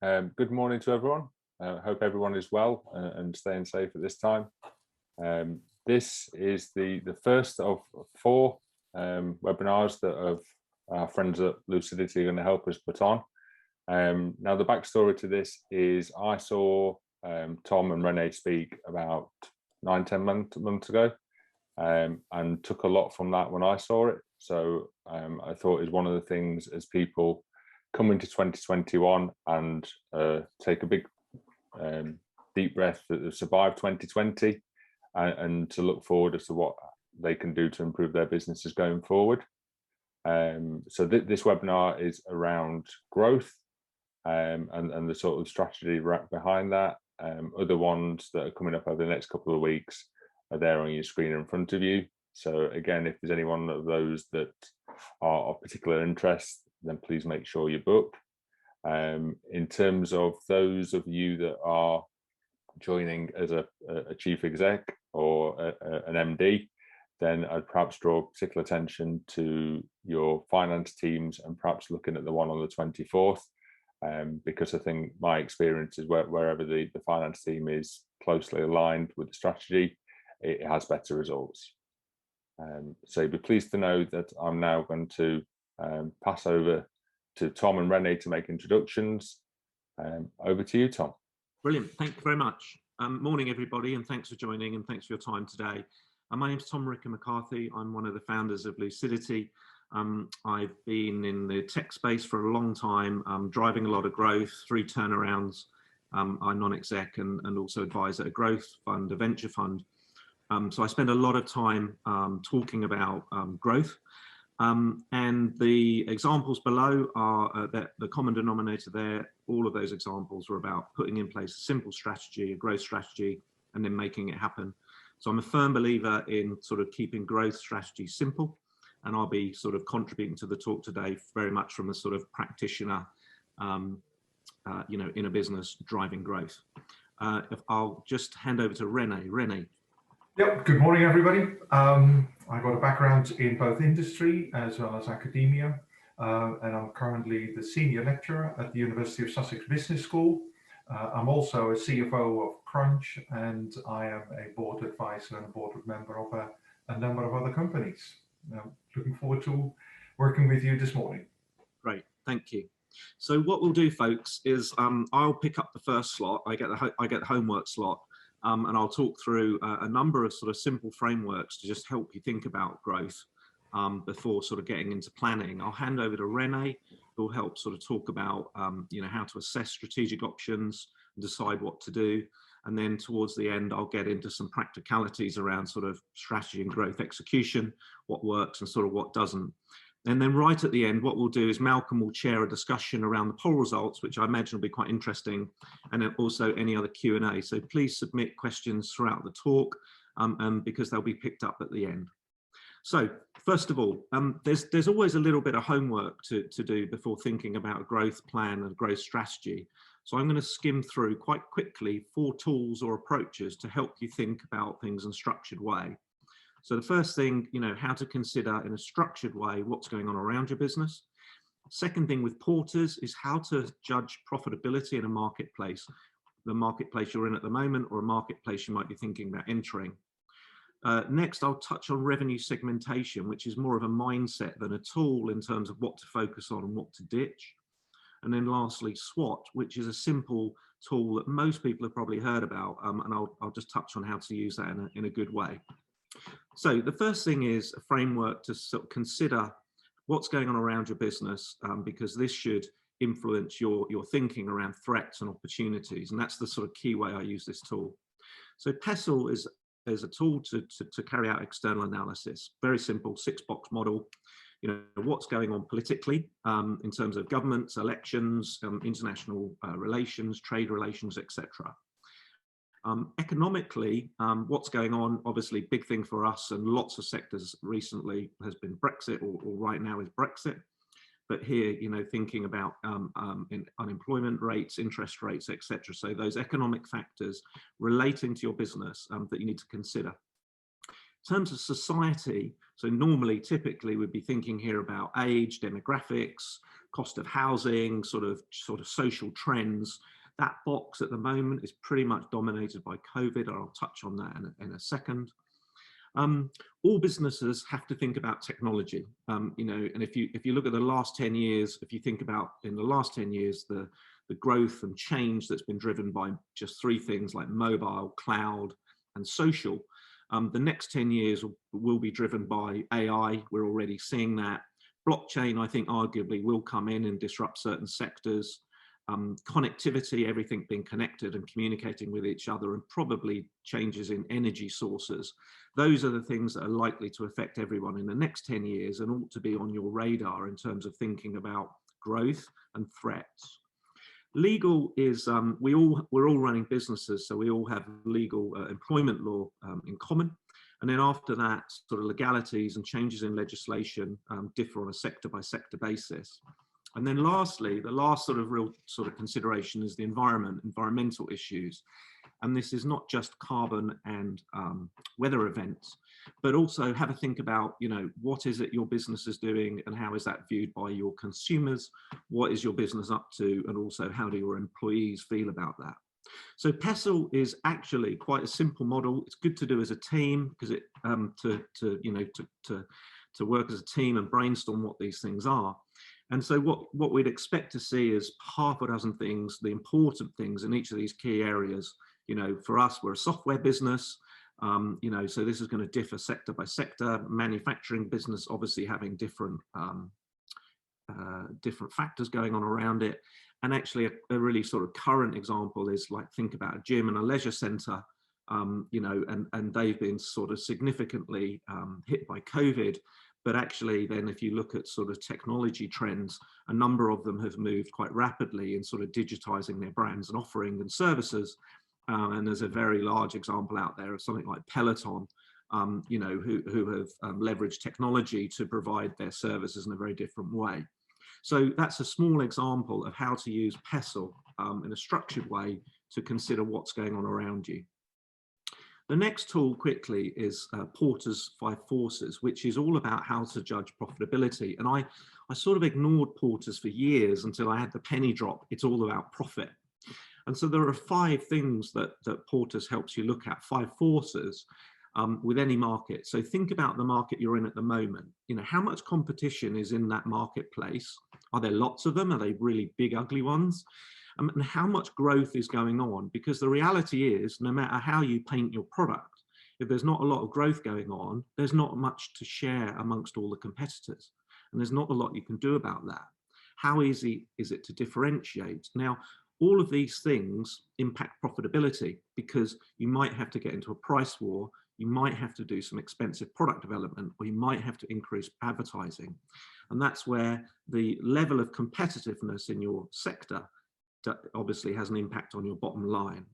Good morning to everyone. Hope everyone is well and staying safe at this time. This is the first of 4 webinars that our friends at Lucidity are going to help us put on. Now, the backstory to this is I saw Tom and Renee speak about 9-10 months ago, and took a lot from that when I saw it. So I thought is one of the things as people come into 2021 and take a big deep breath that have survived 2020 and to look forward as to what they can do to improve their businesses going forward. So this webinar is around growth and the sort of strategy behind that. Other ones that are coming up over the next couple of weeks are there on your screen in front of you. So again, if there's any one of those that are of particular interest, then please make sure you book. In terms of those of you that are joining as a chief exec or an MD, then I'd perhaps draw particular attention to your finance teams and perhaps looking at the one on the 24th, because I think my experience is wherever the finance team is closely aligned with the strategy, it has better results. So be pleased to know that I'm now going to pass over to Tom and Renee to make introductions. Over to you, Tom. Brilliant, thank you very much. Morning everybody, and thanks for joining and thanks for your time today. My name's Tom McCarthy. I'm one of the founders of Lucidity. I've been in the tech space for a long time, driving a lot of growth through turnarounds. I'm non-exec and also advise at a growth fund, a venture fund. So I spend a lot of time talking about growth. And the examples below are the common denominator there. All of those examples are about putting in place a simple strategy, a growth strategy, and then making it happen. So I'm a firm believer in sort of keeping growth strategy simple, and I'll be sort of contributing to the talk today very much from a sort of practitioner, in a business driving growth. If I'll just hand over to Renee. Renee. Yep, good morning everybody. I've got a background in both industry as well as academia, and I'm currently the senior lecturer at the University of Sussex Business School. I'm also a CFO of Crunch, and I am a board advisor and a board member of a number of other companies. Looking forward to working with you this morning. Great, thank you. So what we'll do, folks, is I'll pick up the first slot. I get the homework slot. And I'll talk through a number of sort of simple frameworks to just help you think about growth before sort of getting into planning. I'll hand over to Renee, who will help sort of talk about how to assess strategic options and decide what to do. And then towards the end, I'll get into some practicalities around sort of strategy and growth execution, what works and sort of what doesn't. And then right at the end, what we'll do is Malcolm will chair a discussion around the poll results, which I imagine will be quite interesting, and then also any other Q&A. So please submit questions throughout the talk, because they'll be picked up at the end. So first of all, there's always a little bit of homework to do before thinking about a growth plan and growth strategy. So I'm going to skim through quite quickly 4 tools or approaches to help you think about things in a structured way. So the first thing, how to consider in a structured way what's going on around your business. Second thing with porters is how to judge profitability in a marketplace, the marketplace you're in at the moment or a marketplace you might be thinking about entering. Next, I'll touch on revenue segmentation, which is more of a mindset than a tool in terms of what to focus on and what to ditch. And then lastly, SWOT, which is a simple tool that most people have probably heard about, and I'll just touch on how to use that in a good way. So the first thing is a framework to sort of consider what's going on around your business, because this should influence your thinking around threats and opportunities. And that's the sort of key way I use this tool. So PESTLE is a tool to carry out external analysis. Very simple 6-box model. What's going on politically in terms of governments, elections, international relations, trade relations, etc. Economically, what's going on, obviously big thing for us and lots of sectors recently has been Brexit, or right now is Brexit. But here, thinking about in unemployment rates, interest rates, etc. So those economic factors relating to your business that you need to consider. In terms of society, so normally, typically, we'd be thinking here about age, demographics, cost of housing, sort of social trends. That box at the moment is pretty much dominated by COVID. I'll touch on that in a second. All businesses have to think about technology, you know, and if you look at the last 10 years, if you think about in the last 10 years, the growth and change that's been driven by just three things like mobile, cloud, and social, the next 10 years will be driven by AI. We're already seeing that. Blockchain, I think, arguably will come in and disrupt certain sectors. Connectivity, everything being connected and communicating with each other, and probably changes in energy sources. Those are the things that are likely to affect everyone in the next 10 years and ought to be on your radar in terms of thinking about growth and threats. Legal is, we're all running businesses, so we all have legal employment law in common. And then after that, sort of legalities and changes in legislation differ on a sector by sector basis. And then lastly, the last sort of real sort of consideration is the environmental issues. And this is not just carbon and weather events, but also have a think about, you know, what is it your business is doing and how is that viewed by your consumers? What is your business up to? And also how do your employees feel about that? So PESTLE is actually quite a simple model. It's good to do as a team because it to work as a team and brainstorm what these things are. And so what we'd expect to see is half a dozen things, the important things in each of these key areas. You know, for us, we're a software business, you know, so this is going to differ sector by sector. Manufacturing business, obviously having different factors going on around it. And actually a really sort of current example is like, think about a gym and a leisure center, you know, and they've been sort of significantly hit by COVID. But actually then if you look at sort of technology trends, a number of them have moved quite rapidly in sort of digitizing their brands and offering and services. And there's a very large example out there of something like Peloton, you know, who have leveraged technology to provide their services in a very different way. So that's a small example of how to use PESTLE in a structured way to consider what's going on around you. The next tool quickly is Porter's 5 Forces, which is all about how to judge profitability. And I sort of ignored Porter's for years until I had the penny drop. It's all about profit. And so there are 5 things that Porter's helps you look at, 5 forces with any market. So think about the market you're in at the moment. You know, how much competition is in that marketplace? Are there lots of them? Are they really big, ugly ones? And how much growth is going on? Because the reality is, no matter how you paint your product, if there's not a lot of growth going on, there's not much to share amongst all the competitors. And there's not a lot you can do about that. How easy is it to differentiate? Now, all of these things impact profitability because you might have to get into a price war, you might have to do some expensive product development, or you might have to increase advertising. And that's where the level of competitiveness in your sector obviously has an impact on your bottom line.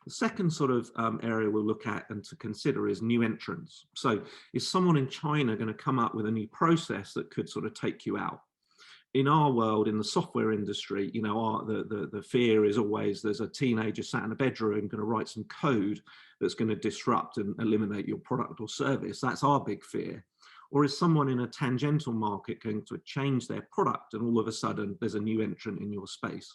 The second sort of area we'll look at and to consider is new entrants. So is someone in China going to come up with a new process that could sort of take you out? In our world, in the software industry, you know, the fear is always there's a teenager sat in a bedroom going to write some code that's going to disrupt and eliminate your product or service. That's our big fear. Or is someone in a tangential market going to change their product and all of a sudden there's a new entrant in your space?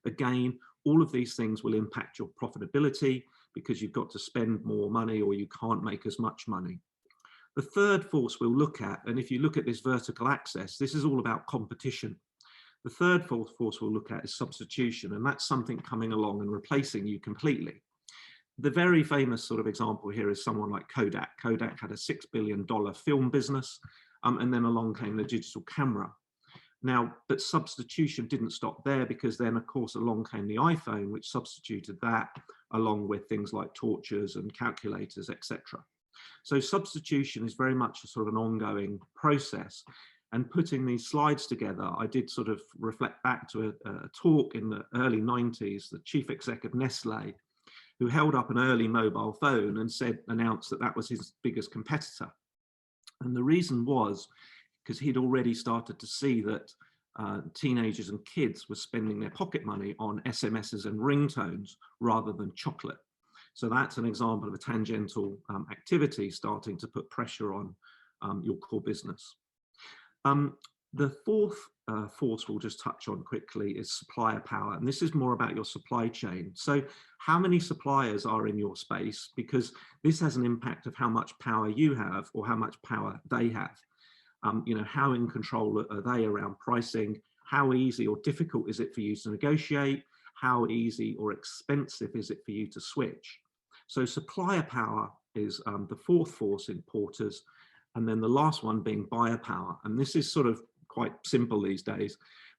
Again, all of these things will impact your profitability because you've got to spend more money or you can't make as much money. The third force we'll look at, and if you look at this vertical axis, this is all about competition. The third force we'll look at is substitution, and that's something coming along and replacing you completely. The very famous sort of example here is someone like Kodak. Kodak had a $6 billion film business, and then along came the digital camera. Now, but substitution didn't stop there because then, of course, along came the iPhone, which substituted that along with things like torches and calculators, etc. So substitution is very much a sort of an ongoing process. And putting these slides together, I did sort of reflect back to a talk in the early 90s, the chief exec of Nestle, who held up an early mobile phone and announced that that was his biggest competitor. And the reason was because he'd already started to see that teenagers and kids were spending their pocket money on SMSs and ringtones rather than chocolate. So that's an example of a tangential activity starting to put pressure on your core business. The fourth force we'll just touch on quickly is supplier power. And this is more about your supply chain. So how many suppliers are in your space? Because this has an impact of how much power you have or how much power they have. You know, how in control are they around pricing? How easy or difficult is it for you to negotiate? How easy or expensive is it for you to switch? So supplier power is the fourth force in Porter's. And then the last one being buyer power. And this is sort of quite simple these days.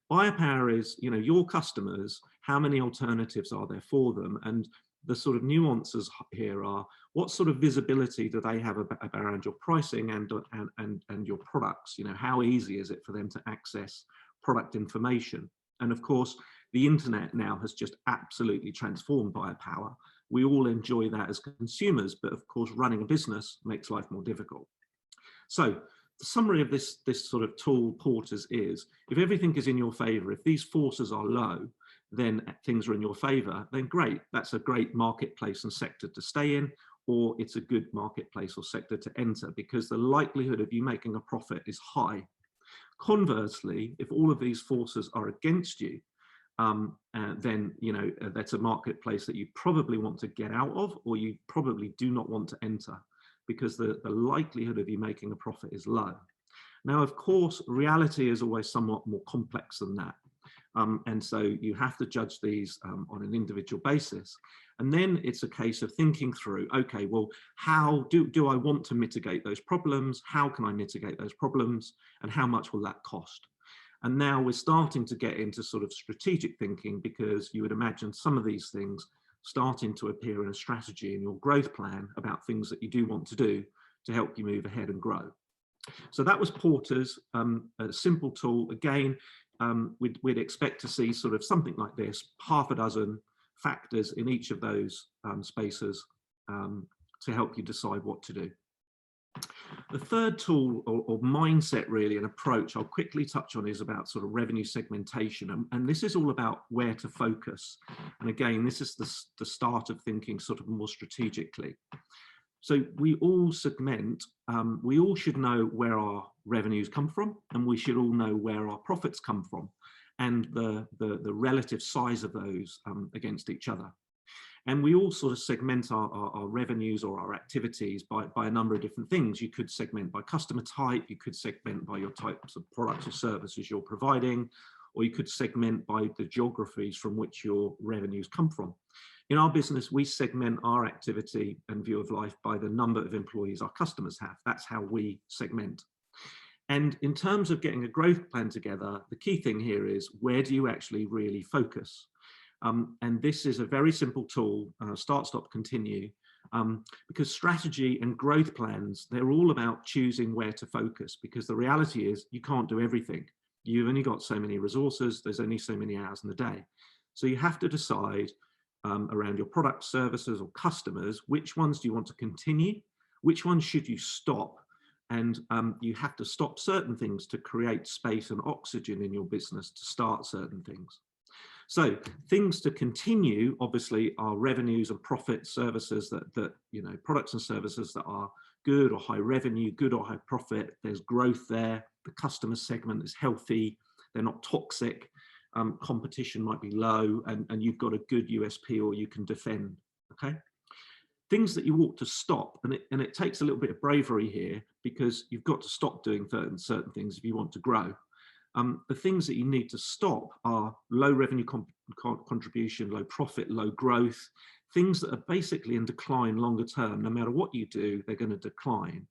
Buyer power is, you know, your customers, how many alternatives are there for them? And the sort of nuances here are, what sort of visibility do they have around your pricing and your products? You know, how easy is it for them to access product information? And of course, the internet now has just absolutely transformed buyer power. We all enjoy that as consumers, but of course, running a business makes life more difficult. So the summary of this sort of tool, Porter's, is if everything is in your favor, if these forces are low, then things are in your favor, then great. That's a great marketplace and sector to stay in, or it's a good marketplace or sector to enter because the likelihood of you making a profit is high. Conversely, if all of these forces are against you, then, you know, that's a marketplace that you probably want to get out of, or you probably do not want to enter, because the likelihood of you making a profit is low. Now, of course, reality is always somewhat more complex than that. And so you have to judge these on an individual basis. And then it's a case of thinking through, okay, well, how do I want to mitigate those problems? How can I mitigate those problems? And how much will that cost? And now we're starting to get into sort of strategic thinking, because you would imagine some of these things starting to appear in a strategy in your growth plan about things that you do want to do to help you move ahead and grow. So that was Porter's, a simple tool. Again, we'd expect to see sort of something like this, half a dozen factors in each of those spaces to help you decide what to do. The third tool or mindset, really, an approach I'll quickly touch on, is about sort of revenue segmentation. And this is all about where to focus. And again, this is the start of thinking sort of more strategically. So we all segment, we all should know where our revenues come from, and we should all know where our profits come from, and the relative size of those against each other. And we all sort of segment our revenues or our activities by a number of different things. You could segment by customer type, you could segment by your types of products or services you're providing, or you could segment by the geographies from which your revenues come from. In our business, we segment our activity and view of life by the number of employees our customers have. That's how we segment. And in terms of getting a growth plan together, the key thing here is, where do you actually really focus? And this is a very simple tool, start, stop, continue, because strategy and growth plans, they're all about choosing where to focus, because the reality is you can't do everything. You've only got so many resources, there's only so many hours in the day. So you have to decide around your products, services, or customers, which ones do you want to continue, which ones should you stop, and you have to stop certain things to create space and oxygen in your business to start certain things. So things to continue, obviously, are revenues and profit services that you know, products and services that are good or high revenue, good or high profit. There's growth there. The customer segment is healthy. They're not toxic. Competition might be low, and you've got a good USP or you can defend. Okay. Things that you ought to stop, and it takes a little bit of bravery here, because you've got to stop doing certain things if you want to grow. The things that you need to stop are low revenue contribution, low profit, low growth, things that are basically in decline longer term. No matter what you do, they're going to decline.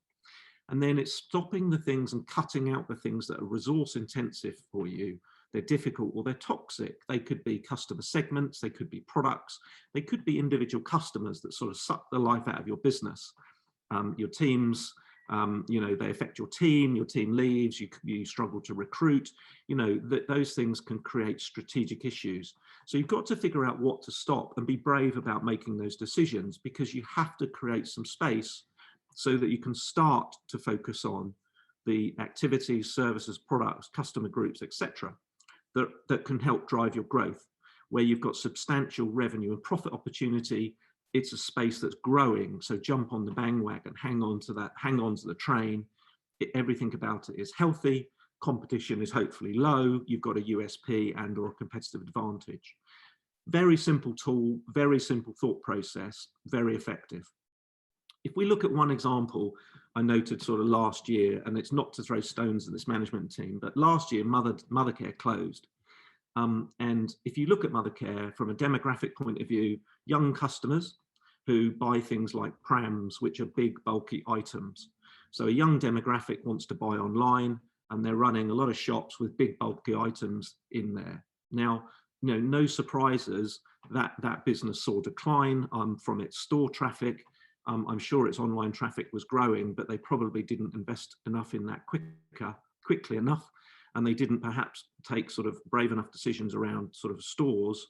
And then it's stopping the things and cutting out the things that are resource intensive for you. They're difficult or they're toxic. They could be customer segments, they could be products, they could be individual customers that sort of suck the life out of your business. Your teams, you know, they affect your team leaves, you struggle to recruit, you know, those things can create strategic issues. So you've got to figure out what to stop and be brave about making those decisions, because you have to create some space so that you can start to focus on the activities, services, products, customer groups, etc., that can help drive your growth, where you've got substantial revenue and profit opportunity, it's a space that's growing. So jump on the bandwagon, hang on to that, hang on to the train. Everything about it is healthy. Competition is hopefully low. You've got a USP and or a competitive advantage. Very simple tool, very simple thought process, very effective. If we look at one example I noted sort of last year, and it's not to throw stones at this management team, but last year Mothercare closed. And if you look at Mothercare from a demographic point of view, young customers who buy things like prams, which are big, bulky items. So a young demographic wants to buy online, and they're running a lot of shops with big, bulky items in there. Now, you know, no surprises that that business saw decline from its store traffic. I'm sure its online traffic was growing, but they probably didn't invest enough in that quickly enough. And they didn't perhaps take sort of brave enough decisions around sort of stores,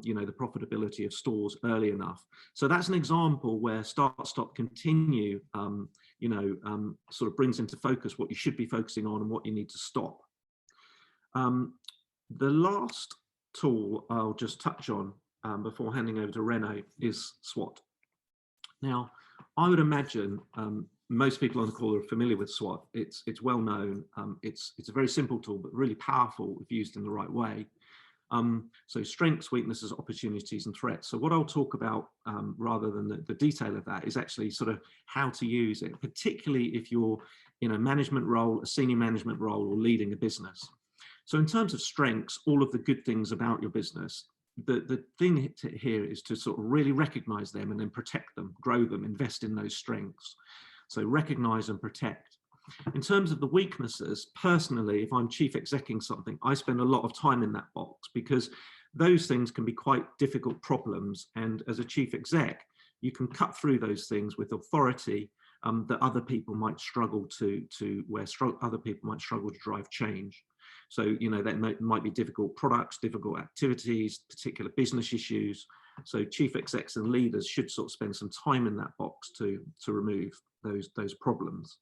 you know, the profitability of stores early enough. So that's an example where start, stop, continue, you know, sort of brings into focus what you should be focusing on and what you need to stop. The last tool I'll just touch on before handing over to Renaud is SWOT. Now, I would imagine most people on the call are familiar with SWOT. It's well known. It's a very simple tool, but really powerful if used in the right way. So strengths, weaknesses, opportunities, and threats. So what I'll talk about rather than the detail of that is actually sort of how to use it, particularly if you're in a management role, a senior management role, or leading a business. So in terms of strengths, all of the good things about your business, the thing here is to sort of really recognize them and then protect them, grow them, invest in those strengths. So recognize and protect. In terms of the weaknesses, personally, if I'm chief executing something, I spend a lot of time in that box because those things can be quite difficult problems. And as a chief exec, you can cut through those things with authority that other people might struggle other people might struggle to drive change. So, you know, that might be difficult products, difficult activities, particular business issues. So chief execs and leaders should sort of spend some time in that box to remove those problems.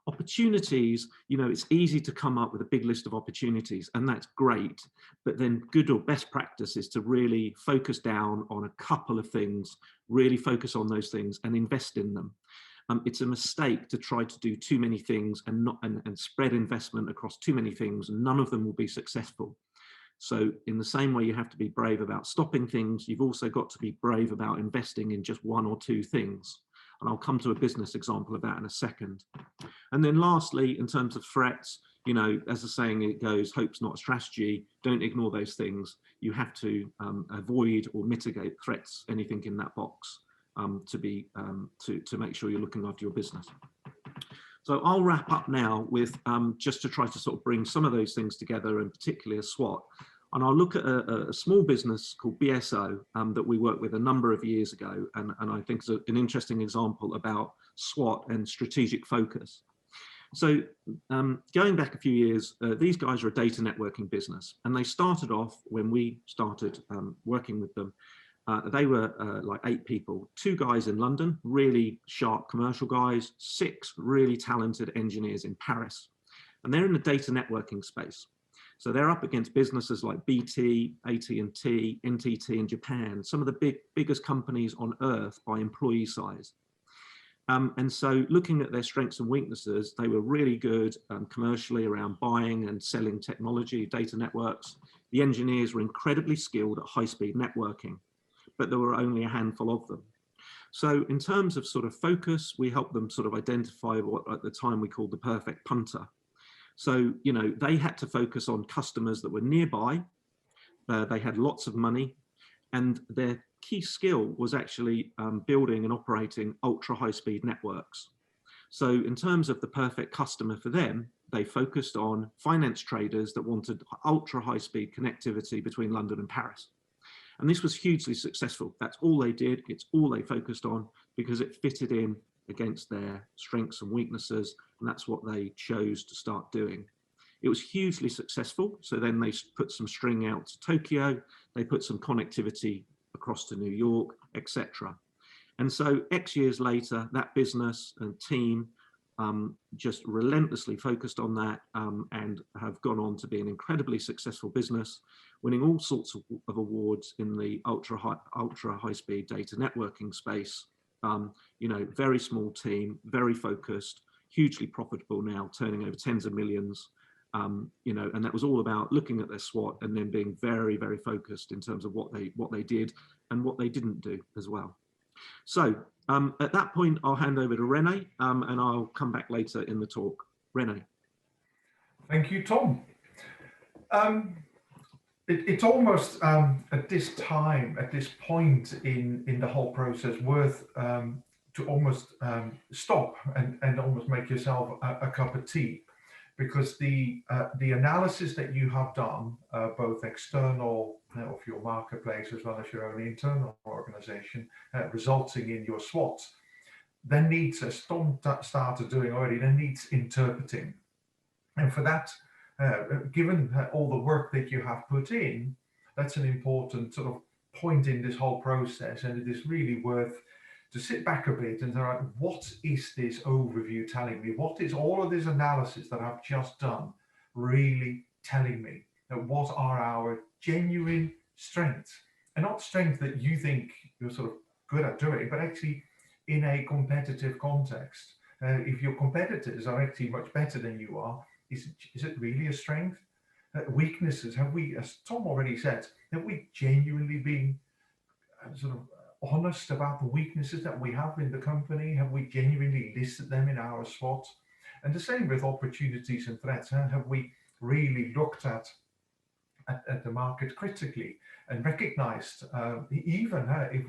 Opportunities, you know, it's easy to come up with a big list of opportunities, and that's great. But then good or best practice is to really focus down on a couple of things, really focus on those things and invest in them. It's a mistake to try to do too many things and spread investment across too many things, and none of them will be successful. So in the same way you have to be brave about stopping things, you've also got to be brave about investing in just one or two things. And I'll come to a business example of that in a second. And then lastly, in terms of threats, you know, as the saying it goes, hope's not a strategy. Don't ignore those things. You have to avoid or mitigate threats, anything in that box. To make sure you're looking after your business. So I'll wrap up now with just to try to sort of bring some of those things together, and particularly a SWOT. And I'll look at a small business called BSO that we worked with a number of years ago, and I think is an interesting example about SWOT and strategic focus. So going back a few years, these guys are a data networking business, and they started off when we started working with them. They were like 8 people, 2 guys in London, really sharp commercial guys, 6 really talented engineers in Paris. And they're in the data networking space. So they're up against businesses like BT, AT&T, NTT in Japan, some of the biggest companies on earth by employee size. And so looking at their strengths and weaknesses, they were really good commercially around buying and selling technology, data networks. The engineers were incredibly skilled at high-speed networking, but there were only a handful of them. So in terms of sort of focus, we helped them sort of identify what at the time we called the perfect punter. So, you know, they had to focus on customers that were nearby. They had lots of money, and their key skill was actually building and operating ultra high speed networks. So in terms of the perfect customer for them, they focused on finance traders that wanted ultra high speed connectivity between London and Paris. And this was hugely successful. That's all they did. It's all they focused on because it fitted in against their strengths and weaknesses. And that's what they chose to start doing. It was hugely successful. So then they put some string out to Tokyo. They put some connectivity across to New York, etc. And so X years later, that business and team just relentlessly focused on that, and have gone on to be an incredibly successful business, winning all sorts of awards in the ultra high speed data networking space. You know, very small team, very focused, hugely profitable now, turning over tens of millions. You know, and that was all about looking at their SWOT and then being very, very focused in terms of what they did and what they didn't do as well. So at that point, I'll hand over to Rene, and I'll come back later in the talk. Rene. Thank you, Tom. It's almost at this time, at this point in the whole process, worth to almost stop and almost make yourself a cup of tea, because the analysis that you have done, both external of your marketplace as well as your own internal organization, resulting in your SWOT, then needs, as Tom started doing already, then needs interpreting. And for that, given all the work that you have put in, that's an important sort of point in this whole process, and it is really worth to sit back a bit and say, right, what is this overview telling me? What is all of this analysis that I've just done really telling me? That what are our genuine strengths? And not strengths that you think you're sort of good at doing, but actually in a competitive context. If your competitors are actually much better than you are, is it really a strength? Weaknesses, have we, as Tom already said, have we genuinely been sort of honest about the weaknesses that we have in the company? Have we genuinely listed them in our SWOT? And the same with opportunities and threats. Have we really looked at the market critically and recognized, even if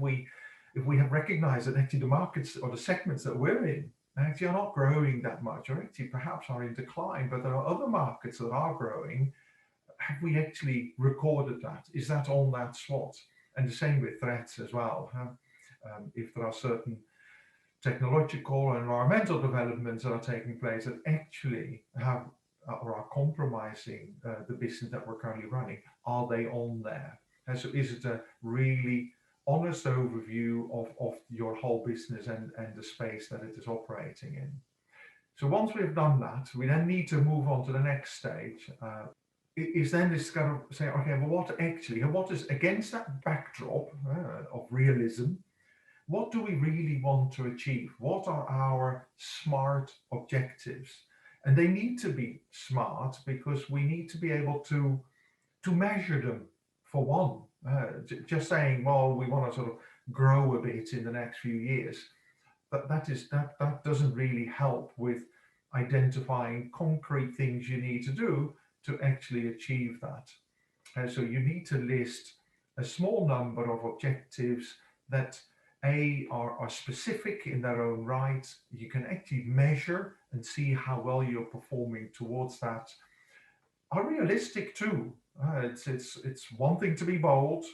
we have recognized that actually the markets or the segments that we're in actually are not growing that much, or actually perhaps are in decline, but there are other markets that are growing. Have we actually recorded that? Is that on that SWOT? And the same with threats as well. If there are certain technological or environmental developments that are taking place that actually have or are compromising the business that we're currently running, are they on there? And so is it a really honest overview of your whole business and the space that it is operating in? So once we've done that, we then need to move on to the next stage. Is then this kind of say, okay, well, what is against that backdrop of realism, what do we really want to achieve? What are our SMART objectives? And they need to be smart because we need to be able to measure them, for one. Just saying, well, we want to sort of grow a bit in the next few years, that doesn't really help with identifying concrete things you need to do to actually achieve that. So you need to list a small number of objectives that are specific in their own right. You can actually measure and see how well you're performing towards that. Are realistic too. It's one thing to be bold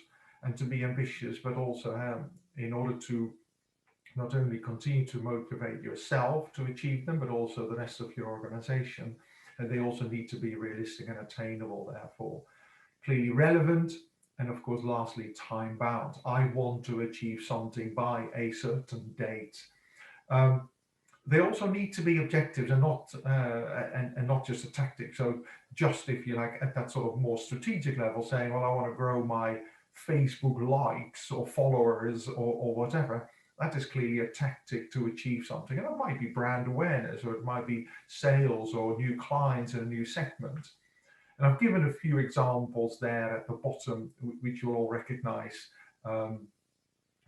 and to be ambitious, but also in order to not only continue to motivate yourself to achieve them, but also the rest of your organization. And they also need to be realistic and attainable, therefore clearly relevant. And of course, lastly, time bound. I want to achieve something by a certain date. They also need to be objectives and not just a tactic. So just, if you like, at that sort of more strategic level, saying, well, I want to grow my Facebook likes or followers or whatever, that is clearly a tactic to achieve something. And it might be brand awareness, or it might be sales or new clients in a new segment. And I've given a few examples there at the bottom, which you'll all recognize,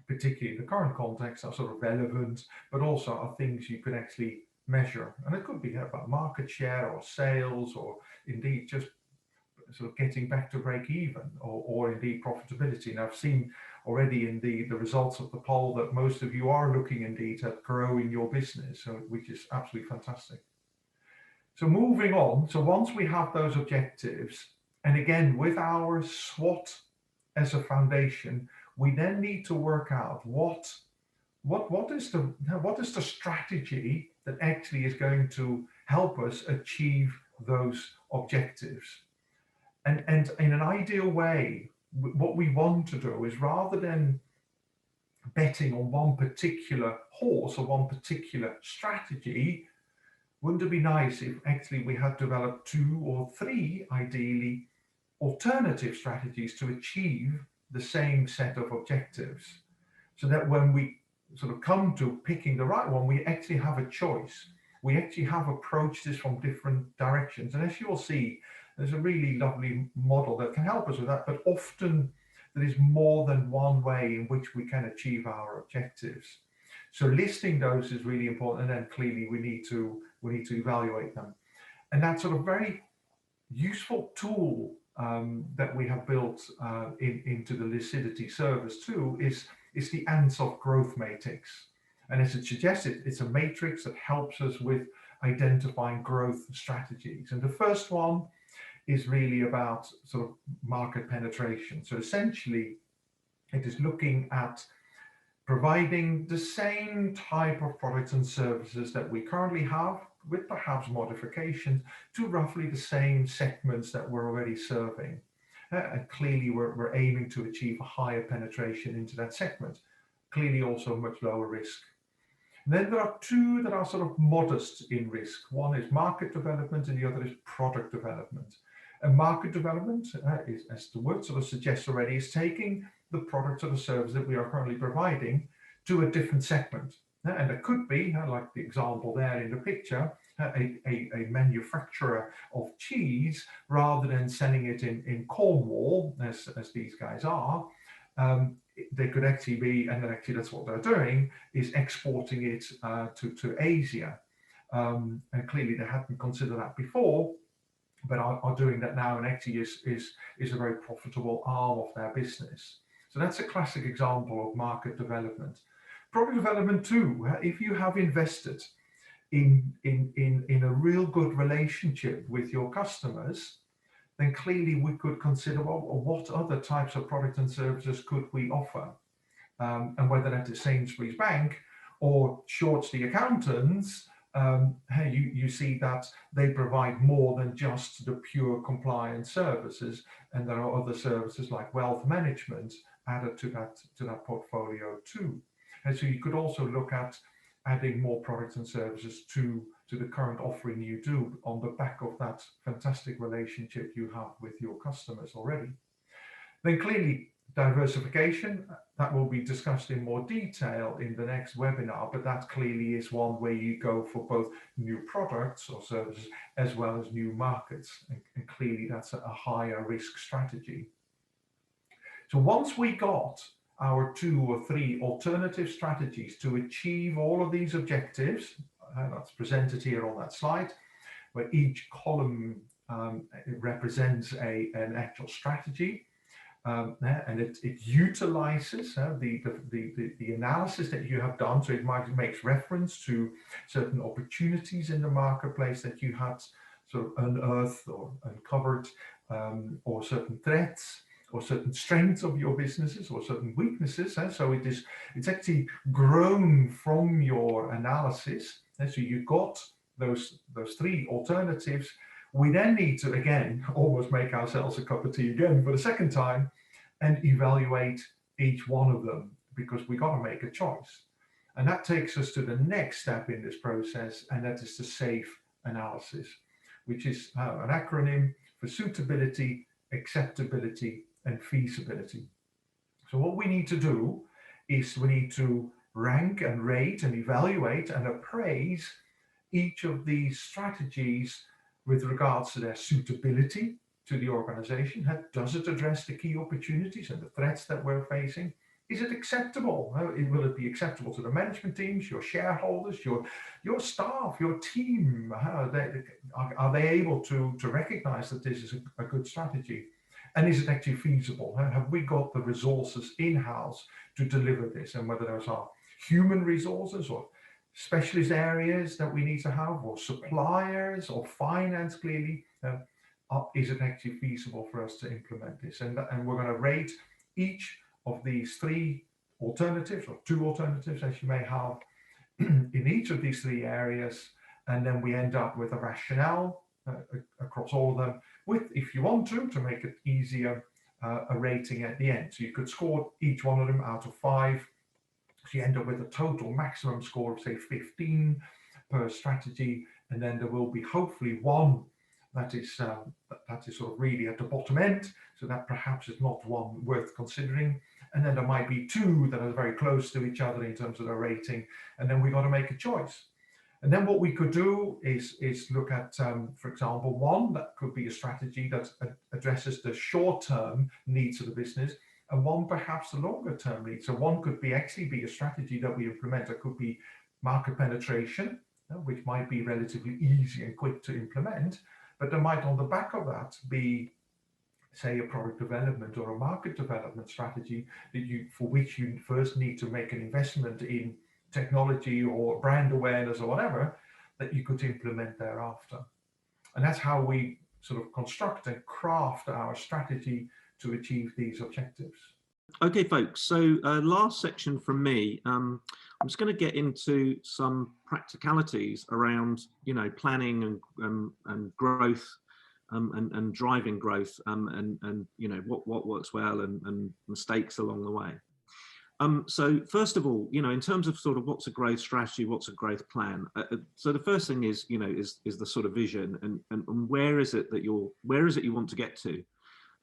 particularly in the current context, are sort of relevant, but also are things you could actually measure. And it could be about market share or sales, or indeed just sort of getting back to break even, or indeed profitability. And I've seen already in the results of the poll that most of you are looking indeed at growing your business, which is absolutely fantastic. So moving on, so once we have those objectives, and again with our SWOT as a foundation, we then need to work out what is the strategy that actually is going to help us achieve those objectives. And in an ideal way, what we want to do is, rather than betting on one particular horse or one particular strategy, wouldn't it be nice if actually we had developed 2 or 3, ideally, alternative strategies to achieve the same set of objectives, so that when we sort of come to picking the right one, we actually have a choice. We actually have approached this from different directions. And as you will see, there's a really lovely model that can help us with that, but often there is more than one way in which we can achieve our objectives. So listing those is really important, and then clearly we need to evaluate them. And that sort of very useful tool that we have built into the Lucidity service too is the ants of growth matrix. And as it suggests, it's a matrix that helps us with identifying growth strategies. And the first one is really about sort of market penetration. So essentially, it is looking at providing the same type of products and services that we currently have, with perhaps modifications, to roughly the same segments that we're already serving. And clearly we're aiming to achieve a higher penetration into that segment, clearly also much lower risk. And then there are 2 that are sort of modest in risk. One is market development and the other is product development. And market development, is, as the word sort of suggests already, is taking the product or the service that we are currently providing to a different segment. And it could be, like the example there in the picture, a manufacturer of cheese, rather than selling it in Cornwall, as these guys are, they could actually be, and actually that's what they're doing, is exporting it to Asia. And clearly they hadn't considered that before, but are doing that now, and actually is a very profitable arm of their business. So that's a classic example of market development. Product development too, if you have invested in a real good relationship with your customers, then clearly we could consider, well, what other types of products and services could we offer? And whether that is Sainsbury's Bank or Shorts the Accountants, you see that they provide more than just the pure compliance services, and there are other services like wealth management added to that portfolio too. And so you could also look at adding more products and services to the current offering you do on the back of that fantastic relationship you have with your customers already. Then clearly diversification, that will be discussed in more detail in the next webinar, but that clearly is one where you go for both new products or services as well as new markets, and clearly that's a higher risk strategy. So once we got our 2 or 3 alternative strategies to achieve all of these objectives, that's presented here on that slide, where each column it represents an actual strategy, and it utilizes the analysis that you have done. So it makes reference to certain opportunities in the marketplace that you had sort of unearthed or uncovered, or certain threats, or certain strengths of your businesses, or certain weaknesses. So it's actually grown from your analysis. And so you got those 3 alternatives. We then need to, again, almost make ourselves a cup of tea again for the second time and evaluate each one of them, because we got to make a choice. And that takes us to the next step in this process, and that is the SAFE analysis, which is an acronym for suitability, acceptability, and feasibility. So what we need to do is we need to rank and rate and evaluate and appraise each of these strategies with regards to their suitability to the organization. Does it address the key opportunities and the threats that we're facing? Is it acceptable? Will it be acceptable to the management teams, your shareholders, your staff, your team? Are they able to recognize that this is a good strategy? And is it actually feasible? Have we got the resources in-house to deliver this? And whether those are human resources or specialist areas that we need to have, or suppliers or finance, clearly, is it actually feasible for us to implement this? And we're going to rate each of these 3 alternatives, or 2 alternatives as you may have, in each of these 3 areas. And then we end up with a rationale across all of them, with, if you want to make it easier, a rating at the end. So you could score each one of them out of 5. So you end up with a total maximum score of, say, 15 per strategy, And then there will be hopefully one that is sort of really at the bottom end, so that perhaps is not one worth considering. And then there might be two that are very close to each other in terms of their rating, and then we got to make a choice. And then what we could do is look at, for example, one that could be a strategy that addresses the short-term needs of the business, and one perhaps the longer-term needs. So one could be actually be a strategy that we implement that could be market penetration, which might be relatively easy and quick to implement, but there might on the back of that be, say, a product development or a market development strategy that for which you first need to make an investment in technology or brand awareness or whatever that you could implement thereafter. And that's how we sort of construct and craft our strategy to achieve these objectives. Okay, folks, so last section from me, I'm just going to get into some practicalities around, planning and growth and driving growth and what works well and mistakes along the way. So first of all, in terms of sort of what's a growth strategy, what's a growth plan? So the first thing is, is the sort of vision and where is it you want to get to?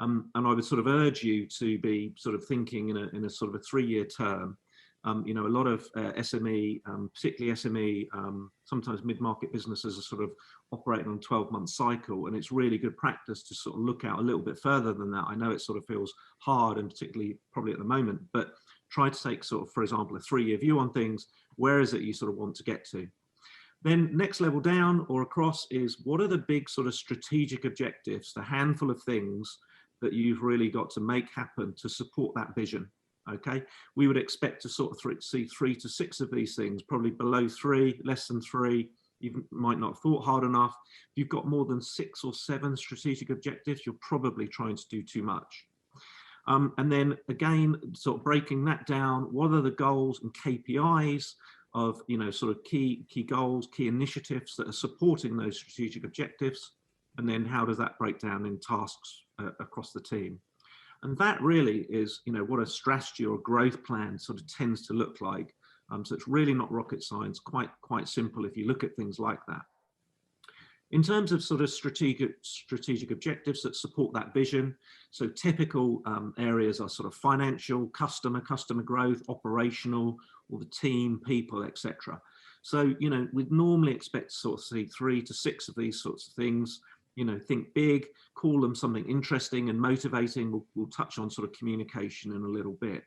And I would sort of urge you to be sort of thinking in a sort of a 3-year term. A lot of SME, particularly SME, sometimes mid-market businesses are sort of operating on a 12-month cycle, and it's really good practice to sort of look out a little bit further than that. I know it sort of feels hard, and particularly probably at the moment, but try to take sort of, for example, a 3-year view on things. Where is it you sort of want to get to? Then next level down or across is what are the big sort of strategic objectives, the handful of things that you've really got to make happen to support that vision. Okay, we would expect to sort of see 3 to 6 of these things, probably below 3, less than 3. You might not have thought hard enough. If you've got more than 6 or 7 strategic objectives, you're probably trying to do too much. And then again, sort of breaking that down, what are the goals and KPIs of, sort of key goals, key initiatives that are supporting those strategic objectives? And then how does that break down in tasks across the team? And that really is, what a strategy or a growth plan sort of tends to look like. So it's really not rocket science, quite simple if you look at things like that. In terms of sort of strategic objectives that support that vision, so typical areas are sort of financial, customer growth, operational, or the team, people, etc. So, we'd normally expect to sort of see 3 to 6 of these sorts of things. Think big, call them something interesting and motivating. We'll touch on sort of communication in a little bit.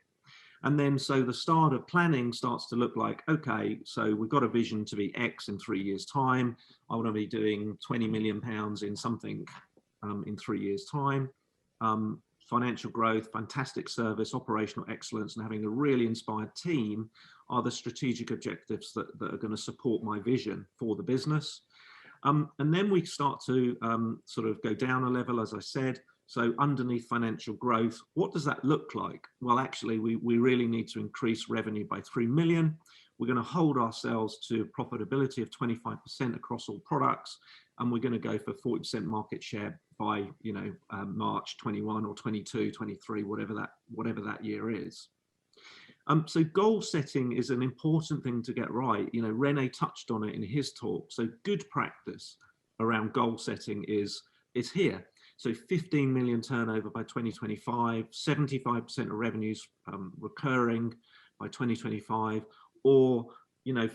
And then so the start of planning starts to look like, okay, so we've got a vision to be X in 3 years' time. I want to be doing 20 million pounds in something in 3 years' time. Financial growth, fantastic service, operational excellence, and having a really inspired team are the strategic objectives that are going to support my vision for the business. And then we start to sort of go down a level, as I said. So underneath financial growth, what does that look like? Well, actually, we really need to increase revenue by 3 million. We're going to hold ourselves to profitability of 25% across all products. And we're going to go for 40% market share by, March 21 or 22, 23, whatever that year is. So goal setting is an important thing to get right. Rene touched on it in his talk. So good practice around goal setting is here. So 15 million turnover by 2025, 75% of revenues recurring by 2025, or,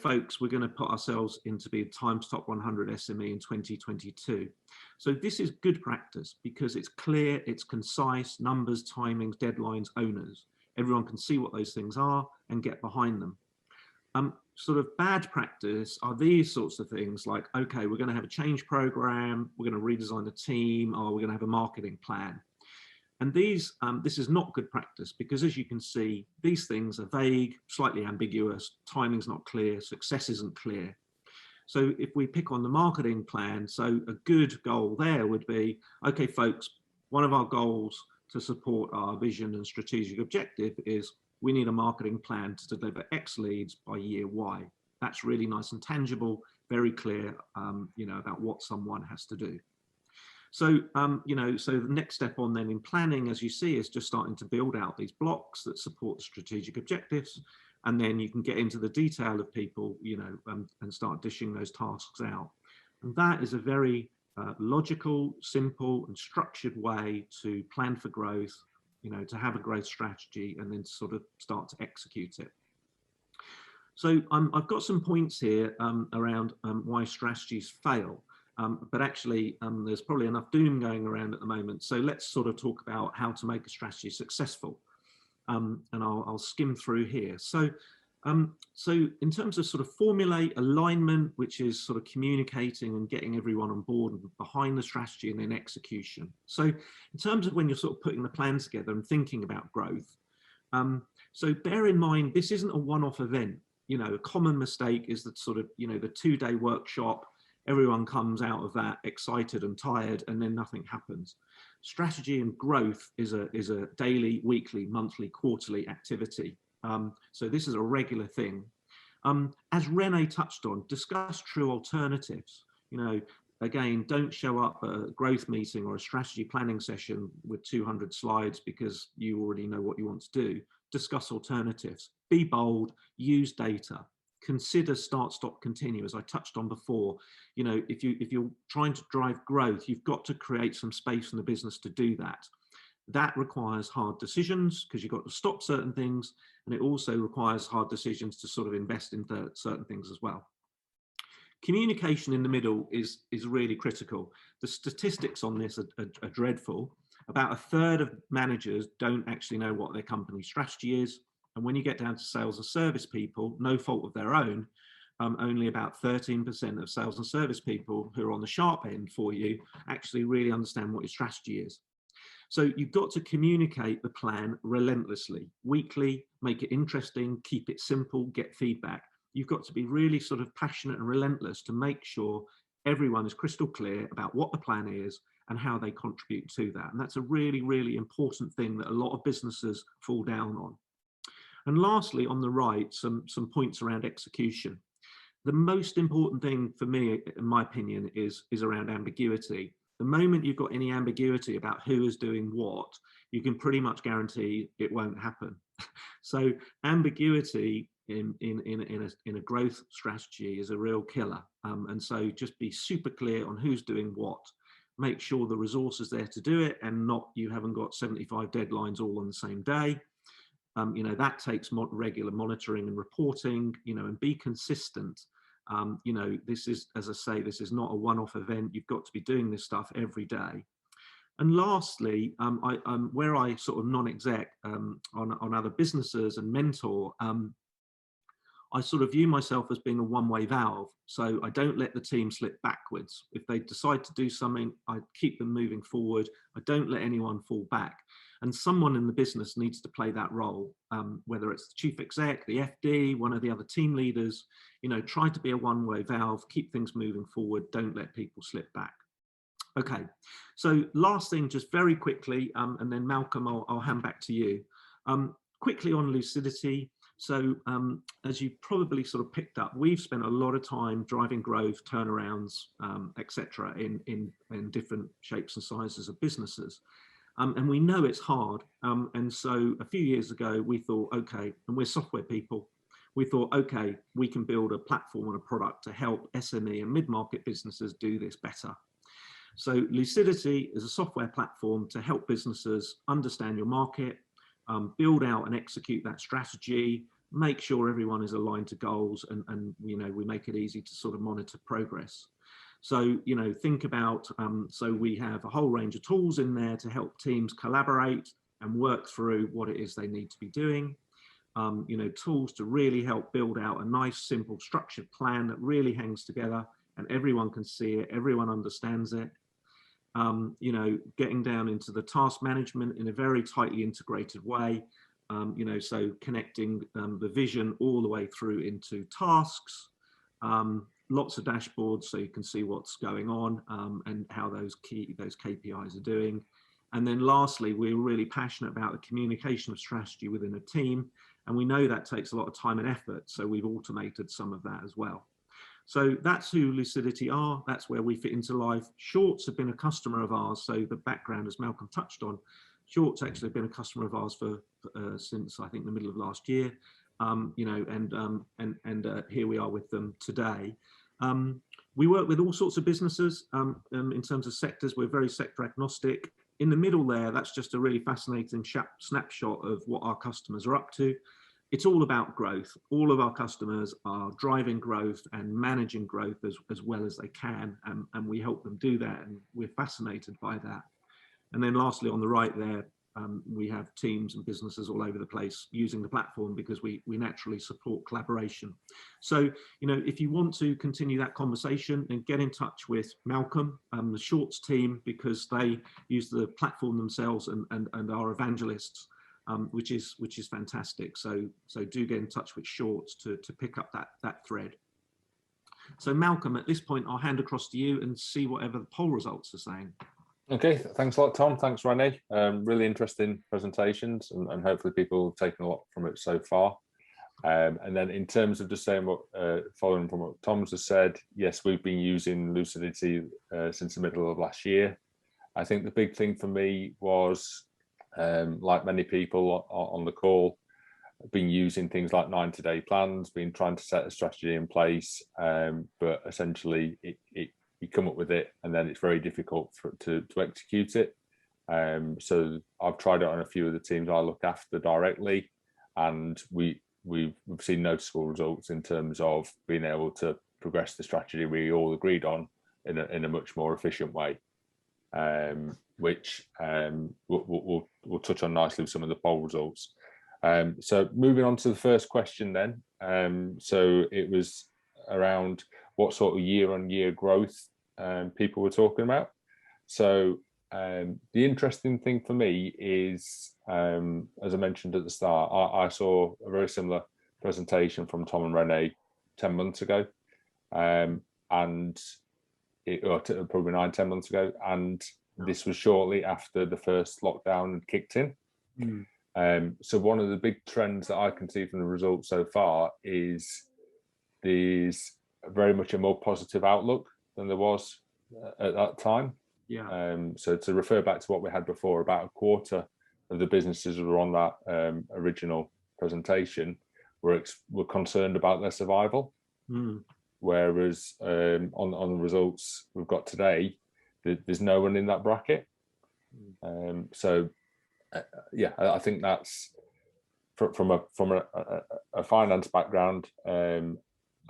folks, we're going to put ourselves into be Times Top 100 SME in 2022. So this is good practice because it's clear, it's concise, numbers, timings, deadlines, owners. Everyone can see what those things are and get behind them. Sort of bad practice are these sorts of things like, okay, we're going to have a change program, we're going to redesign the team, or we're going to have a marketing plan. And this is not good practice because, as you can see, these things are vague, slightly ambiguous, timing's not clear, success isn't clear. So if we pick on the marketing plan, so a good goal there would be, okay, folks, one of our goals to support our vision and strategic objective is we need a marketing plan to deliver X leads by year Y. That's really nice and tangible, very clear, about what someone has to do. So, so the next step on then in planning, as you see, is just starting to build out these blocks that support the strategic objectives. And then you can get into the detail of people, and start dishing those tasks out. And that is a very logical, simple and structured way to plan for growth, you know, to have a growth strategy and then sort of start to execute it. So I've got some points here around why strategies fail, but actually there's probably enough doom going around at the moment. So let's sort of talk about how to make a strategy successful. And I'll skim through here. So in terms of sort of formulate alignment, which is sort of communicating and getting everyone on board and behind the strategy, and then execution. So in terms of when you're sort of putting the plan together and thinking about growth, so bear in mind, this isn't a one-off event. You know, a common mistake is that sort of, you know, the 2-day workshop, everyone comes out of that excited and tired, and then nothing happens. Strategy and growth is a daily, weekly, monthly, quarterly activity. So this is a regular thing. As Rene touched on, discuss true alternatives. You know, again, don't show up at a growth meeting or a strategy planning session with 200 slides because you already know what you want to do. Discuss alternatives. Be bold, use data, consider start, stop, continue, as I touched on before. You know, if you're trying to drive growth, you've got to create some space in the business to do that. That requires hard decisions because you've got to stop certain things, and it also requires hard decisions to sort of invest in certain things as well. Communication in the middle is really critical. The statistics on this are dreadful. About 1/3 of managers don't actually know what their company strategy is. And when you get down to sales and service people, no fault of their own, only about 13% of sales and service people who are on the sharp end for you actually really understand what your strategy is. So you've got to communicate the plan relentlessly, weekly, make it interesting, keep it simple, get feedback. You've got to be really sort of passionate and relentless to make sure everyone is crystal clear about what the plan is and how they contribute to that. And that's a really, really important thing that a lot of businesses fall down on. And lastly, on the right, some points around execution. The most important thing for me, in my opinion, is around ambiguity. The moment you've got any ambiguity about who is doing what, you can pretty much guarantee it won't happen. So ambiguity in a growth strategy is a real killer. And so just be super clear on who's doing what. Make sure the resource is there to do it, and not you haven't got 75 deadlines all on the same day. You know, that takes regular monitoring and reporting, you know, and be consistent. You know, this is, as I say, this is not a one-off event. You've got to be doing this stuff every day. And lastly, where I sort of non-exec on other businesses and mentor, I sort of view myself as being a one-way valve. So I don't let the team slip backwards. If they decide to do something, I keep them moving forward. I don't let anyone fall back. And someone in the business needs to play that role, whether it's the chief exec, the FD, one of the other team leaders. You know, try to be a one-way valve, keep things moving forward, don't let people slip back. Okay, so last thing, just very quickly, and then Malcolm, I'll hand back to you. Quickly on Lucidity. So as you probably sort of picked up, we've spent a lot of time driving growth, turnarounds, etc., in different shapes and sizes of businesses. And we know it's hard. And so a few years ago, we thought, okay, and we're software people, we thought, okay, we can build a platform and a product to help SME and mid-market businesses do this better. So Lucidity is a software platform to help businesses understand your market, build out and execute that strategy, make sure everyone is aligned to goals, and you know, we make it easy to sort of monitor progress. So, you know, think about, so we have a whole range of tools in there to help teams collaborate and work through what it is they need to be doing. You know, tools to really help build out a nice, simple, structured plan that really hangs together and everyone can see it, everyone understands it. You know, getting down into the task management in a very tightly integrated way, you know, so connecting the vision all the way through into tasks, lots of dashboards so you can see what's going on and how those KPIs are doing. And then lastly, we're really passionate about the communication of strategy within a team, and we know that takes a lot of time and effort, so we've automated some of that as well. So that's who Lucidity are. That's where we fit into life. Shorts have been a customer of ours. So the background, as Malcolm touched on, Shorts actually have been a customer of ours for since I think the middle of last year. You know, and here we are with them today. We work with all sorts of businesses in terms of sectors. We're very sector agnostic. In the middle there, that's just a really fascinating snapshot of what our customers are up to. It's all about growth. All of our customers are driving growth and managing growth as well as they can, and we help them do that, and we're fascinated by that. And then lastly, on the right there, we have teams and businesses all over the place using the platform because we naturally support collaboration. So, if you want to continue that conversation, then get in touch with Malcolm, the Shorts team, because they use the platform themselves and are evangelists, which is fantastic. So do get in touch with Shorts to pick up that thread. So Malcolm, at this point, I'll hand across to you and see whatever the poll results are saying. Okay, thanks a lot, Tom. Thanks, Renee. Really interesting presentations, and hopefully people have taken a lot from it so far. And then in terms of just saying what, following from what Tom's has said, yes, we've been using Lucidity since the middle of last year. I think the big thing for me was, like many people on the call, been using things like 90-day plans, been trying to set a strategy in place, but essentially you come up with it and then it's very difficult to execute it. So I've tried it on a few of the teams I look after directly, and we've seen noticeable results in terms of being able to progress the strategy we all agreed on in a much more efficient way, which we'll touch on nicely with some of the poll results. So moving on to the first question then. So it was around what sort of year-on-year growth people were talking about. So the interesting thing for me is, as I mentioned at the start, I saw a very similar presentation from Tom and Renee 10 months ago, or probably 9-10 months ago, and this was shortly after the first lockdown had kicked in. So one of the big trends that I can see from the results so far is there's very much a more positive outlook than there was at that time. So to refer back to what we had before, about a quarter of the businesses that were on that original presentation were concerned about their survival. Whereas on the results we've got today, there's no one in that bracket. Yeah, I think that's from a finance background.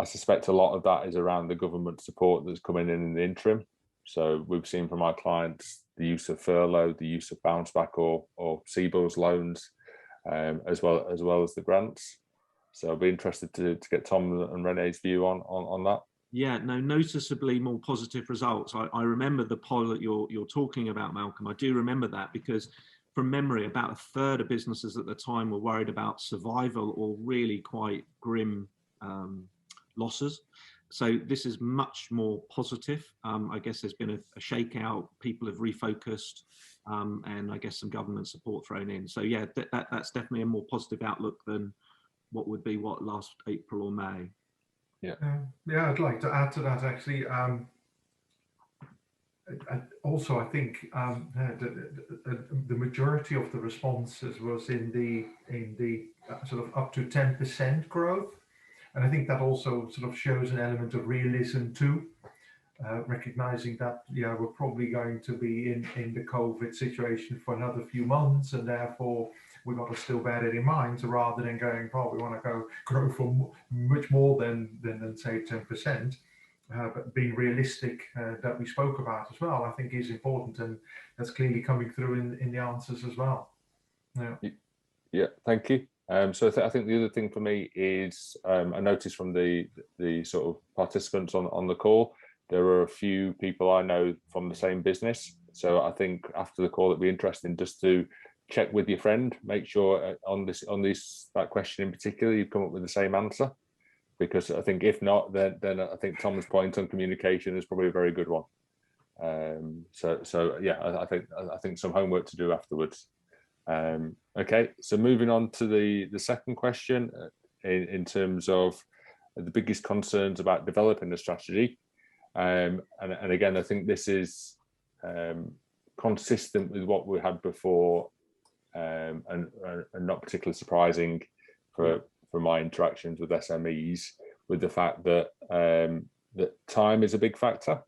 I suspect a lot of that is around the government support that's coming in the interim. So we've seen from our clients the use of furlough, the use of bounce back or CBILS loans, as well as the grants. So I'll be interested to get Tom and Renee's view on that. Yeah, no, noticeably more positive results. I remember the poll that you're talking about, Malcolm. I do remember that because from memory, about a third of businesses at the time were worried about survival or really quite grim losses. So this is much more positive. I guess there's been a shakeout. People have refocused, and I guess some government support thrown in. So yeah, that's definitely a more positive outlook than what would be last April or May. Yeah. Yeah, I'd like to add to that actually. Also, I think the majority of the responses was in the sort of up to 10% growth. And I think that also sort of shows an element of realism too, recognizing that we're probably going to be in the COVID situation for another few months, and therefore we've got to still bear it in mind. So rather than going, oh, we want to grow for much more than say 10%, but being realistic that we spoke about as well, I think is important, and that's clearly coming through in the answers as well. Yeah, thank you. So I think the other thing for me is I noticed from the sort of participants on the call, there are a few people I know from the same business. So I think after the call it'd be interesting just to check with your friend, make sure on that question in particular you've come up with the same answer, because I think if not, then I think Tom's point on communication is probably a very good one. So yeah, I think some homework to do afterwards. Okay, so moving on to the second question in terms of the biggest concerns about developing a strategy. And again, I think this is consistent with what we had before, and not particularly surprising for my interactions with SMEs, with the fact that that time is a big factor.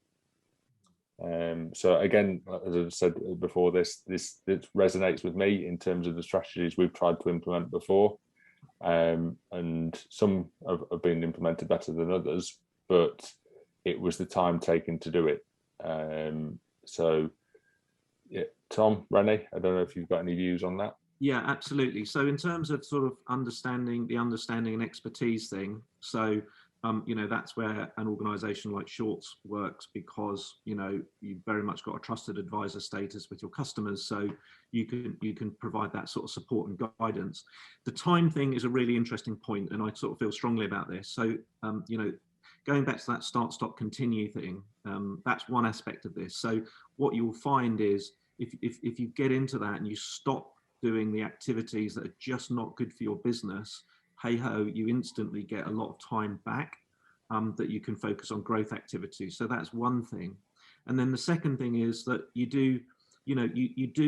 So again, as I said before, this resonates with me in terms of the strategies we've tried to implement before, and some have been implemented better than others, but it was the time taken to do it. So yeah, Tom, Rennie, I don't know if you've got any views on that. Yeah, absolutely. So in terms of sort of understanding and expertise thing, so you know, that's where an organization like Shorts works, because, you know, you've very much got a trusted advisor status with your customers, so you can provide that sort of support and guidance. The time thing is a really interesting point, and I sort of feel strongly about this. So you know, going back to that start, stop, continue thing, that's one aspect of this. So what you'll find is if you get into that and you stop doing the activities that are just not good for your business, hey ho, you instantly get a lot of time back that you can focus on growth activities. So that's one thing. And then the second thing is that you do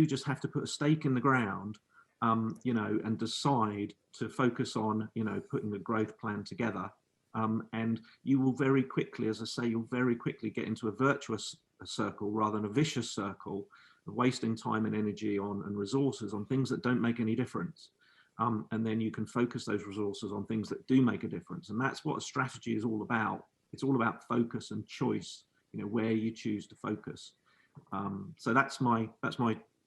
just have to put a stake in the ground, you know, and decide to focus on, you know, putting a growth plan together. And you will very quickly, as I say, you'll very quickly get into a virtuous circle rather than a vicious circle of wasting time and energy on and resources on things that don't make any difference. And then you can focus those resources on things that do make a difference. And that's what a strategy is all about. It's all about focus and choice, you know, where you choose to focus. So that's my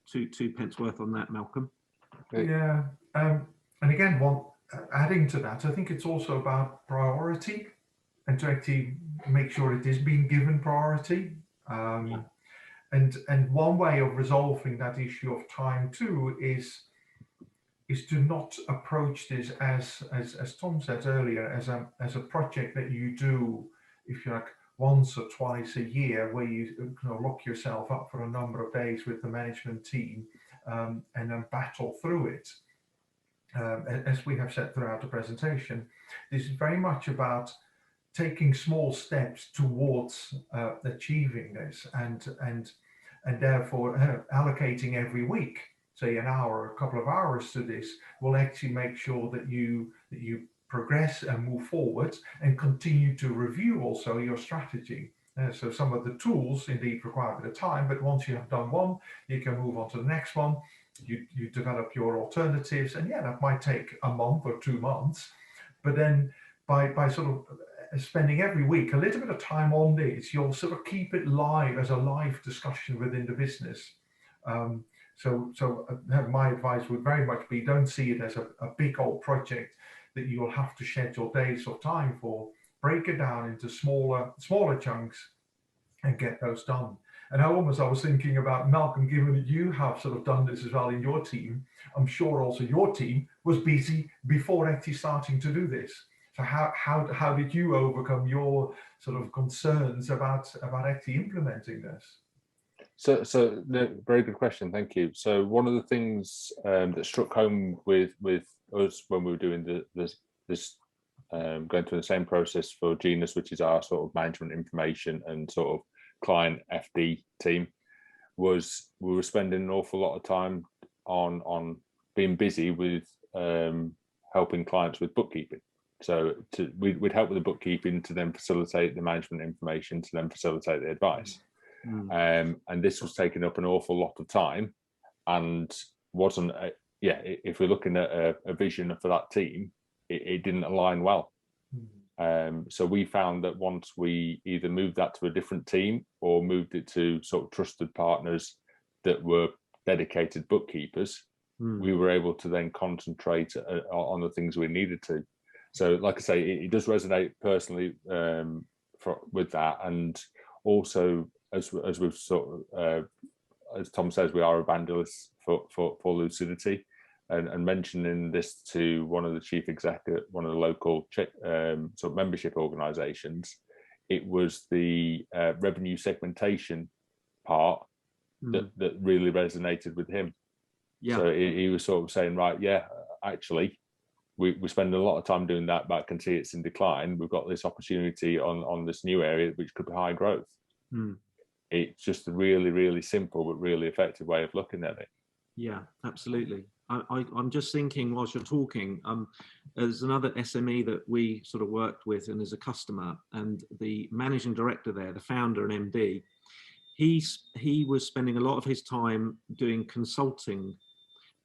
two pence worth on that, Malcolm. Yeah. And again, adding to that, I think it's also about priority, and to actually make sure it is being given priority. And one way of resolving that issue of time too is to not approach this as Tom said earlier, as a project that you do, if you like, once or twice a year, where you lock yourself up for a number of days with the management team, and then battle through it. As we have said throughout the presentation, this is very much about taking small steps towards achieving this, and therefore allocating every week, say an hour, a couple of hours to this, will actually make sure that you progress and move forward and continue to review also your strategy. So some of the tools indeed require a bit of time, but once you have done one, you can move on to the next one. You develop your alternatives, and yeah, that might take a month or 2 months, but then by sort of spending every week a little bit of time on this, you'll sort of keep it live as a live discussion within the business. So my advice would very much be, don't see it as a big old project that you will have to schedule days of time for. Break it down into smaller chunks and get those done. And I was thinking about, Malcolm, given that you have sort of done this as well in your team, I'm sure also your team was busy before actually starting to do this. So how did you overcome your sort of concerns about actually implementing this? So very good question, thank you. So one of the things that struck home with us when we were doing this going through the same process for Genus, which is our sort of management information and sort of client FD team, was we were spending an awful lot of time on being busy with helping clients with bookkeeping. So we'd help with the bookkeeping to then facilitate the management information, to then facilitate the advice. And this was taking up an awful lot of time, and wasn't if we're looking at a vision for that team, it didn't align well. So we found that once we either moved that to a different team or moved it to sort of trusted partners that were dedicated bookkeepers, we were able to then concentrate on the things we needed to. So like I say, it does resonate personally with that. And also, as we've sort of, as Tom says, we are evangelists for Lucidity. And mentioning this to one of the chief executive, one of the local sort of membership organisations, it was the revenue segmentation part that really resonated with him. Yeah. So he was sort of saying, right, yeah, actually, we spend a lot of time doing that, but I can see it's in decline. We've got this opportunity on this new area, which could be high growth. It's just a really, really simple but really effective way of looking at it. Yeah, absolutely. I'm just thinking whilst you're talking, there's another SME that we sort of worked with and is a customer, and the managing director there, the founder and MD, he was spending a lot of his time doing consulting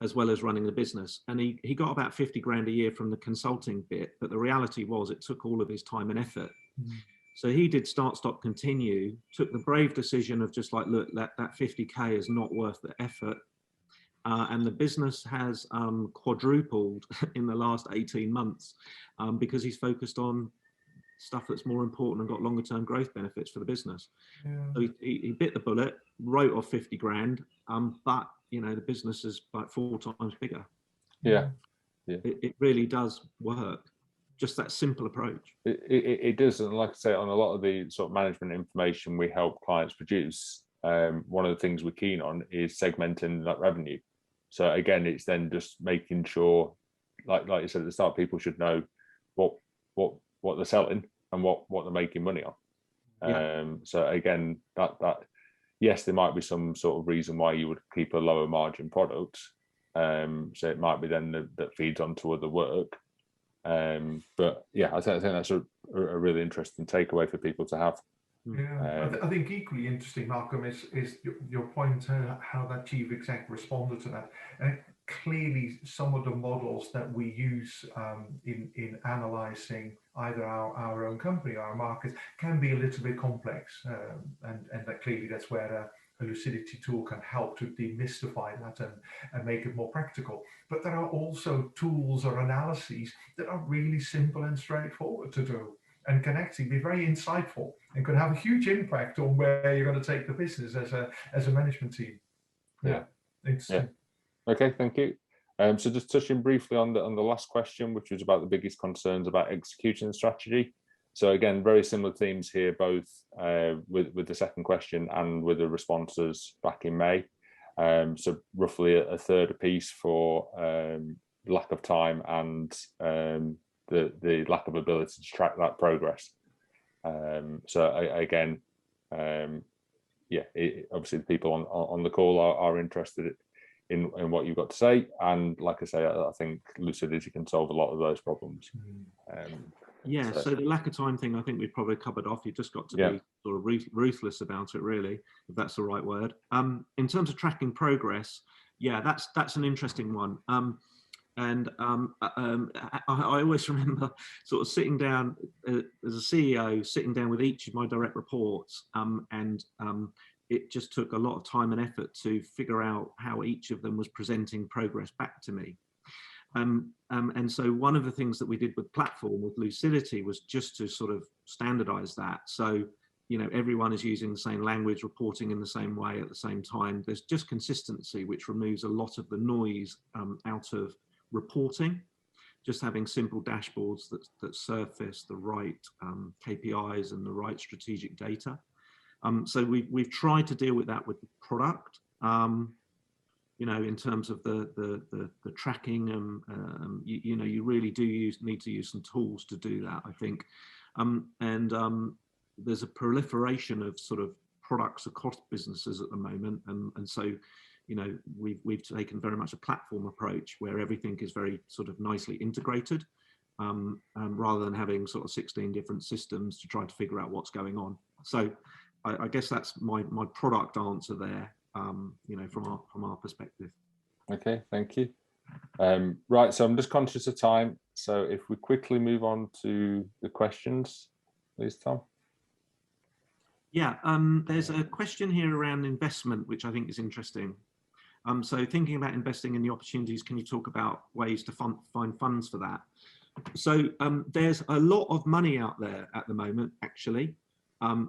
as well as running the business. And he got about 50 grand a year from the consulting bit, but the reality was it took all of his time and effort. Mm. So he did start, stop, continue, took the brave decision of just like, look, that 50K is not worth the effort. And the business has quadrupled in the last 18 months because he's focused on stuff that's more important and got longer term growth benefits for the business. Yeah. So he bit the bullet, wrote off 50 grand, but you know, the business is like 4 times bigger. Yeah. It really does work. Just that simple approach. It does, and like I say, on a lot of the sort of management information we help clients produce, one of the things we're keen on is segmenting that revenue. So again, it's then just making sure, like you said at the start, people should know what they're selling and what they're making money on. Yeah. So again, that yes, there might be some sort of reason why you would keep a lower margin product. So it might be then that feeds onto other work. But yeah, I think that's a really interesting takeaway for people to have. Yeah, I think equally interesting, Malcolm, is your point how that chief exec responded to that. And clearly, some of the models that we use in analysing either our own company or our markets can be a little bit complex, and that clearly that's where a Lucidity tool can help to demystify that and make it more practical. But there are also tools or analyses that are really simple and straightforward to do, and can actually be very insightful and could have a huge impact on where you're going to take the business as a management team. Yeah. Interesting. Yeah. Okay, thank you. So just touching briefly on the last question, which was about the biggest concerns about execution strategy. So again, very similar themes here, both with the second question and with the responses back in May. So roughly a third apiece for lack of time and the lack of ability to track that progress. Again, obviously the people on the call are interested in what you've got to say, and like I say, I think Lucidity can solve a lot of those problems. So the lack of time thing, I think we've probably covered off. You've just got to be sort of ruthless about it, really, if that's the right word. In terms of tracking progress, that's an interesting one. I always remember sort of sitting down as a CEO, sitting down with each of my direct reports, and it just took a lot of time and effort to figure out how each of them was presenting progress back to me. And so one of the things that we did with platform, with Lucidity, was just to sort of standardize that. So, you know, everyone is using the same language, reporting in the same way at the same time. There's just consistency, which removes a lot of the noise out of reporting. Just having simple dashboards that surface the right KPIs and the right strategic data. So we've tried to deal with that with the product. You know, in terms of the tracking, you really do need to use some tools to do that, I think. There's a proliferation of sort of products across businesses at the moment, and so, you know, we've taken very much a platform approach where everything is very sort of nicely integrated, rather than having sort of 16 different systems to try to figure out what's going on. So I guess that's my product answer there. You know, from our perspective. Okay, thank you. Right, so I'm just conscious of time. So if we quickly move on to the questions, please, Tom. Yeah, there's a question here around investment, which I think is interesting. So thinking about investing in the opportunities, can you talk about ways to find funds for that? So there's a lot of money out there at the moment, actually.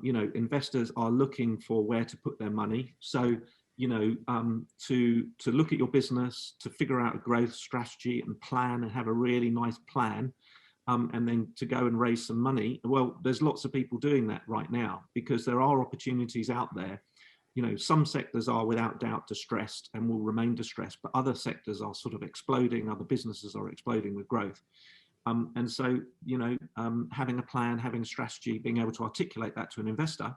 You know, investors are looking for where to put their money. So, you know, to look at your business, to figure out a growth strategy and plan and have a really nice plan, and then to go and raise some money. Well, there's lots of people doing that right now because there are opportunities out there. You know, some sectors are without doubt distressed and will remain distressed, but other sectors are sort of exploding. Other businesses are exploding with growth. And so, you know, having a plan, having a strategy, being able to articulate that to an investor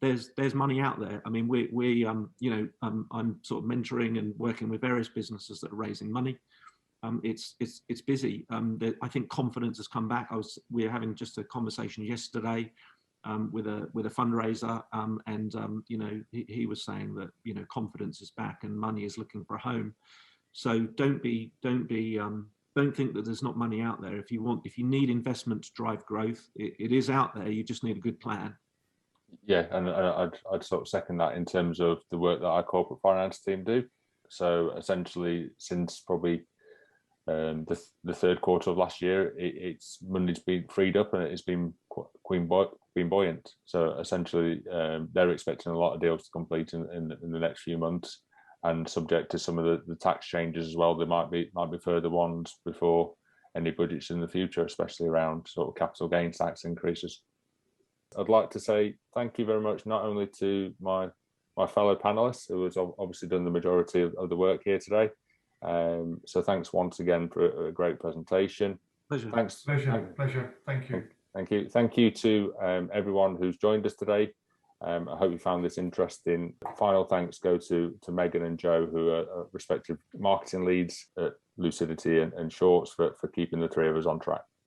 there's money out there. I mean, I'm sort of mentoring and working with various businesses that are raising money. It's busy. I think confidence has come back. We were having just a conversation yesterday with a fundraiser, and he was saying that confidence is back and money is looking for a home. So don't think that there's not money out there. If you need investment to drive growth, it is out there. You just need a good plan. Yeah, and I'd sort of second that in terms of the work that our corporate finance team do. So essentially, since probably the third quarter of last year, it's money's been freed up and it's been buoyant. So essentially, they're expecting a lot of deals to complete in the next few months, and subject to some of the tax changes as well. There might be further ones before any budgets in the future, especially around sort of capital gains tax increases. I'd like to say thank you very much, not only to my fellow panelists who has obviously done the majority of the work here today. So thanks once again for a great presentation. Pleasure. Thanks. Pleasure. Thank you. Thank you. Thank you to everyone who's joined us today. I hope you found this interesting. Final thanks go to Megan and Joe, who are respective marketing leads at Lucidity and Shorts, for keeping the three of us on track.